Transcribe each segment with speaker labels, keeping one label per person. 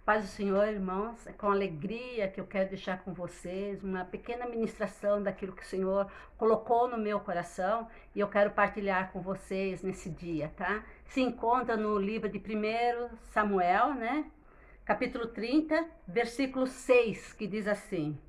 Speaker 1: Paz do Senhor, irmãos, é com alegria que eu quero deixar com vocês uma pequena ministração daquilo que o Senhor colocou no meu coração e eu quero partilhar com vocês nesse dia, tá? Se encontra no livro de 1 Samuel, né? Capítulo 30, versículo 6, que diz assim: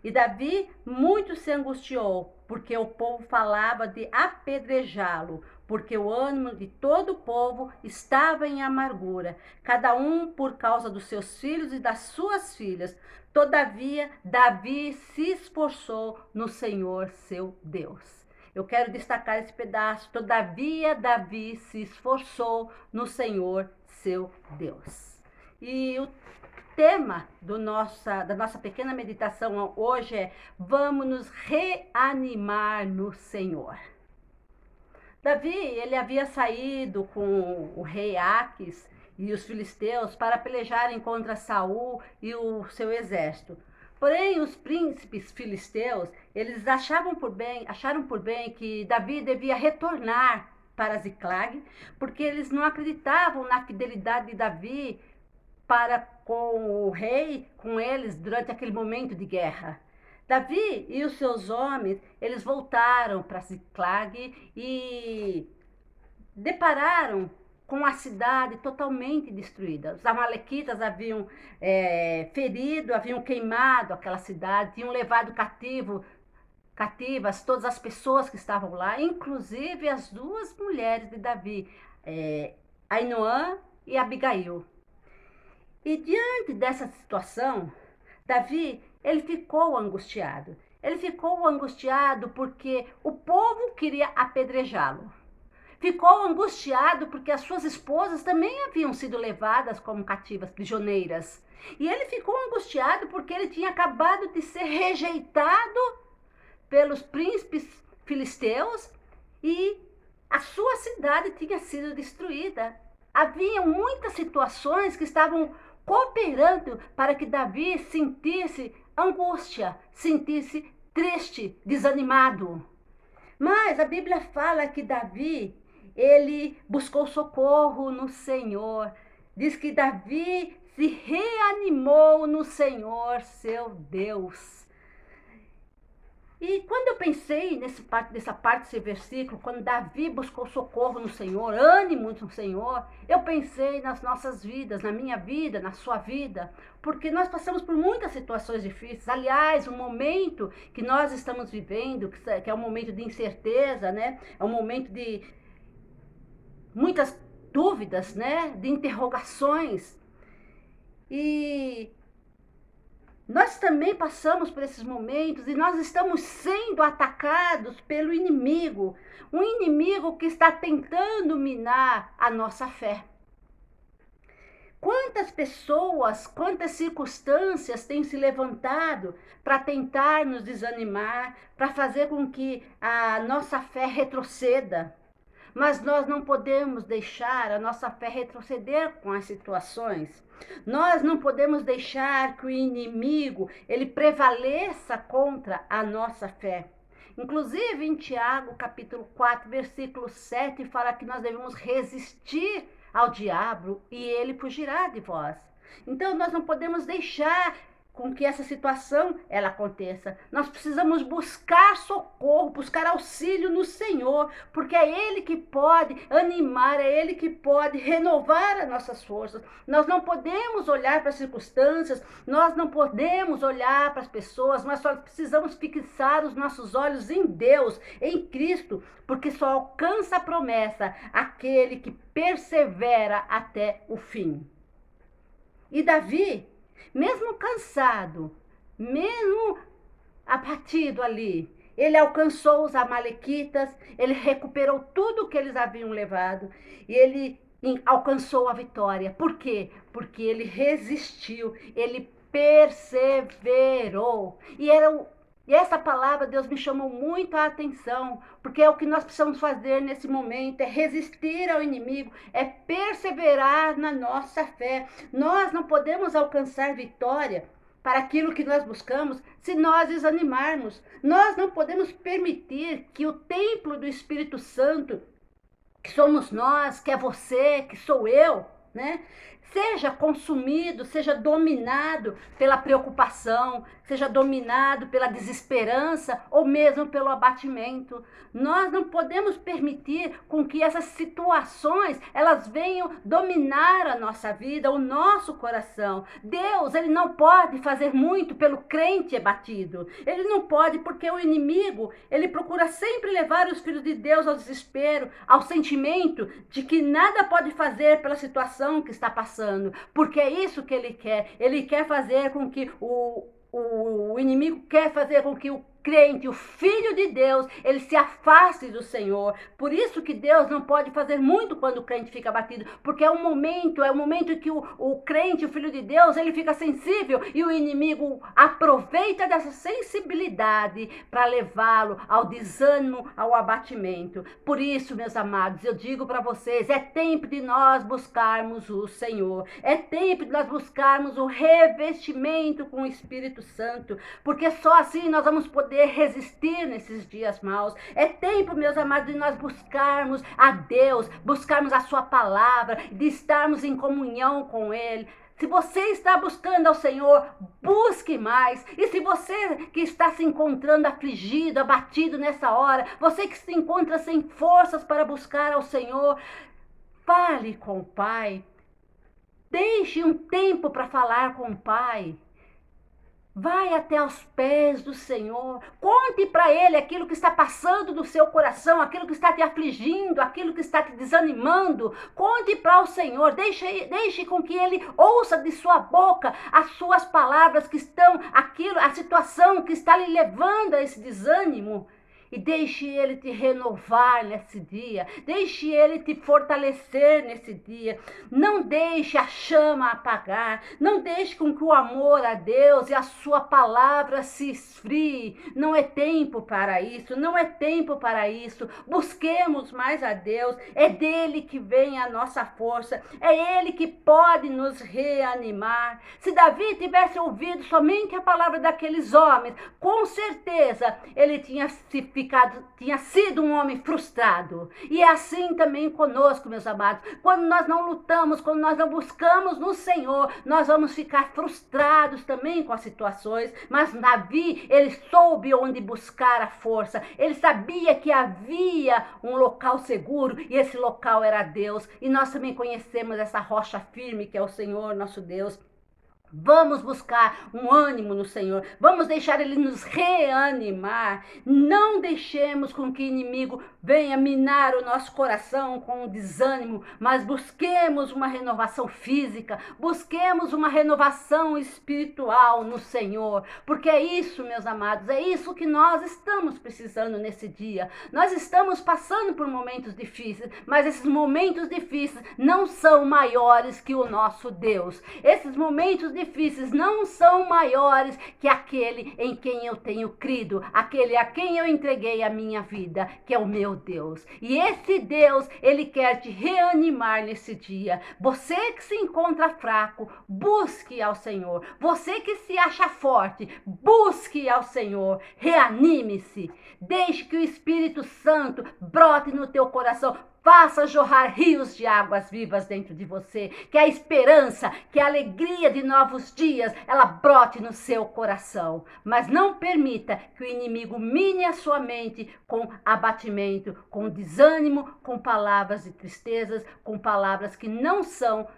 Speaker 1: E Davi muito se angustiou, porque o povo falava de apedrejá-lo, porque o ânimo de todo o povo estava em amargura, cada um por causa dos seus filhos e das suas filhas. Todavia, Davi se esforçou no Senhor seu Deus. Eu quero destacar esse pedaço. Todavia, Davi se esforçou no Senhor seu Deus. E o tema da nossa pequena meditação hoje é: vamos nos reanimar no Senhor. Davi, ele havia saído com o rei Aques e os filisteus para pelejarem contra Saul e o seu exército. Porém, os príncipes filisteus, eles acharam por bem que Davi devia retornar para Ziclag, porque eles não acreditavam na fidelidade de Davi para com o rei, com eles, durante aquele momento de guerra. Davi e os seus homens, eles voltaram para Ziclag e depararam com a cidade totalmente destruída. Os amalequitas haviam ferido, haviam queimado aquela cidade, tinham levado cativas todas as pessoas que estavam lá, inclusive as duas mulheres de Davi, Ainoã e Abigail. E diante dessa situação, Davi, ele ficou angustiado. Ele ficou angustiado porque o povo queria apedrejá-lo. Ficou angustiado porque as suas esposas também haviam sido levadas como cativas, prisioneiras. E ele ficou angustiado porque ele tinha acabado de ser rejeitado pelos príncipes filisteus e a sua cidade tinha sido destruída. Havia muitas situações que estavam cooperando para que Davi sentisse angústia, sentisse triste, desanimado. Mas a Bíblia fala que Davi, ele buscou socorro no Senhor. Diz que Davi se reanimou no Senhor, seu Deus. E quando eu pensei nessa parte desse versículo, quando Davi buscou socorro no Senhor, ânimo no Senhor, eu pensei nas nossas vidas, na minha vida, na sua vida, porque nós passamos por muitas situações difíceis. Aliás, o momento que nós estamos vivendo, que é um momento de incerteza, né? É um momento de muitas dúvidas, né? De interrogações. E nós também passamos por esses momentos e nós estamos sendo atacados pelo inimigo. Um inimigo que está tentando minar a nossa fé. Quantas pessoas, quantas circunstâncias têm se levantado para tentar nos desanimar, para fazer com que a nossa fé retroceda. Mas nós não podemos deixar a nossa fé retroceder com as situações. Nós não podemos deixar que o inimigo ele prevaleça contra a nossa fé. Inclusive em Tiago, capítulo 4, versículo 7, fala que nós devemos resistir ao diabo e ele fugirá de vós. Então nós não podemos deixar com que essa situação ela aconteça. Nós precisamos buscar socorro, buscar auxílio no Senhor, porque é Ele que pode animar, é Ele que pode renovar as nossas forças. Nós não podemos olhar para as circunstâncias, nós não podemos olhar para as pessoas, nós só precisamos fixar os nossos olhos em Deus, em Cristo, porque só alcança a promessa aquele que persevera até o fim. E Davi, mesmo cansado, mesmo abatido ali, ele alcançou os amalequitas, ele recuperou tudo que eles haviam levado e ele alcançou a vitória. Por quê? Porque ele resistiu, ele perseverou. E essa palavra, Deus me chamou muito a atenção, porque é o que nós precisamos fazer nesse momento, é resistir ao inimigo, é perseverar na nossa fé. Nós não podemos alcançar vitória para aquilo que nós buscamos se nós desanimarmos. Nós não podemos permitir que o templo do Espírito Santo, que somos nós, que é você, que sou eu, né, seja consumido, seja dominado pela preocupação, seja dominado pela desesperança ou mesmo pelo abatimento. Nós não podemos permitir com que essas situações elas venham dominar a nossa vida, o nosso coração. Deus, ele não pode fazer muito pelo crente abatido. Ele não pode, porque o inimigo, ele procura sempre levar os filhos de Deus ao desespero, ao sentimento de que nada pode fazer pela situação que está passando, porque é isso que ele quer. Ele quer fazer com que o inimigo quer fazer com que o crente, o filho de Deus, ele se afaste do Senhor. Por isso que Deus não pode fazer muito quando o crente fica abatido, porque é um momento em que o crente, o filho de Deus, ele fica sensível e o inimigo aproveita dessa sensibilidade para levá-lo ao desânimo, ao abatimento. Por isso, meus amados, eu digo para vocês, é tempo de nós buscarmos o Senhor. É tempo de nós buscarmos o revestimento com o Espírito Santo, porque só assim nós vamos poder resistir nesses dias maus. É tempo, meus amados, de nós buscarmos a Deus, buscarmos a sua palavra, de estarmos em comunhão com Ele. Se você está buscando ao Senhor, busque mais. E se você que está se encontrando afligido, abatido nessa hora, você que se encontra sem forças para buscar ao Senhor, fale com o Pai. Deixe um tempo para falar com o Pai. Vai até aos pés do Senhor, conte para Ele aquilo que está passando do seu coração, aquilo que está te afligindo, aquilo que está te desanimando. Conte para o Senhor, deixe com que Ele ouça de sua boca as suas palavras que estão, a situação que está lhe levando a esse desânimo. E deixe Ele te renovar nesse dia. Deixe Ele te fortalecer nesse dia. Não deixe a chama apagar. Não deixe com que o amor a Deus e a sua palavra se esfrie. Não é tempo para isso. Não é tempo para isso. Busquemos mais a Deus. É dele que vem a nossa força. É Ele que pode nos reanimar. Se Davi tivesse ouvido somente a palavra daqueles homens, com certeza ele tinha sido um homem frustrado. E é assim também conosco, meus amados. Quando nós não lutamos, quando nós não buscamos no Senhor, nós vamos ficar frustrados também com as situações. Mas Davi, ele soube onde buscar a força. Ele sabia que havia um local seguro e esse local era Deus. E nós também conhecemos essa rocha firme que é o Senhor, nosso Deus. Vamos buscar um ânimo no Senhor. Vamos deixar Ele nos reanimar. Não deixemos com que o inimigo venha minar o nosso coração com o desânimo, mas busquemos uma renovação física, busquemos uma renovação espiritual no Senhor, porque é isso, meus amados, é isso que nós estamos precisando nesse dia. Nós estamos passando por momentos difíceis, mas esses momentos difíceis não são maiores que o nosso Deus. Esses momentos difíceis não são maiores que aquele em quem eu tenho crido, aquele a quem eu entreguei a minha vida, que é o meu Deus. E esse Deus, ele quer te reanimar nesse dia. Você que se encontra fraco, busque ao Senhor. Você que se acha forte, busque ao Senhor. Reanime-se. Deixe que o Espírito Santo brote no teu coração. Faça jorrar rios de águas vivas dentro de você. Que a esperança, que a alegria de novos dias, ela brote no seu coração. Mas não permita que o inimigo mine a sua mente com abatimento, com desânimo, com palavras de tristezas, com palavras que não são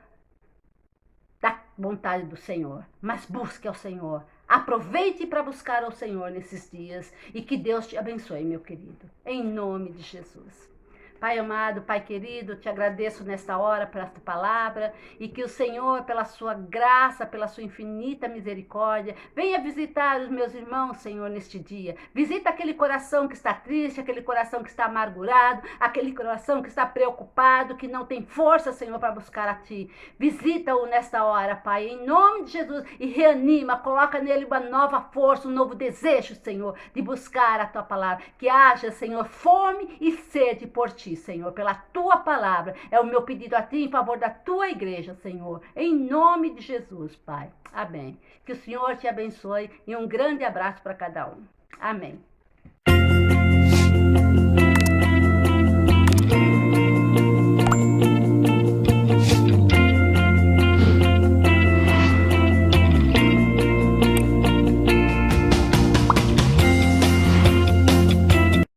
Speaker 1: da vontade do Senhor. Mas busque ao Senhor. Aproveite para buscar ao Senhor nesses dias. E que Deus te abençoe, meu querido. Em nome de Jesus. Pai amado, Pai querido, te agradeço nesta hora por esta palavra e que o Senhor, pela sua graça, pela sua infinita misericórdia, venha visitar os meus irmãos, Senhor, neste dia. Visita aquele coração que está triste, aquele coração que está amargurado, aquele coração que está preocupado, que não tem força, Senhor, para buscar a Ti. Visita-o nesta hora, Pai, em nome de Jesus, e reanima, coloca nele uma nova força, um novo desejo, Senhor, de buscar a Tua palavra. Que haja, Senhor, fome e sede por Ti, Senhor, pela Tua palavra. É o meu pedido a Ti em favor da Tua igreja, Senhor. Em nome de Jesus, Pai. Amém. Que o Senhor te abençoe e um grande abraço para cada um. Amém.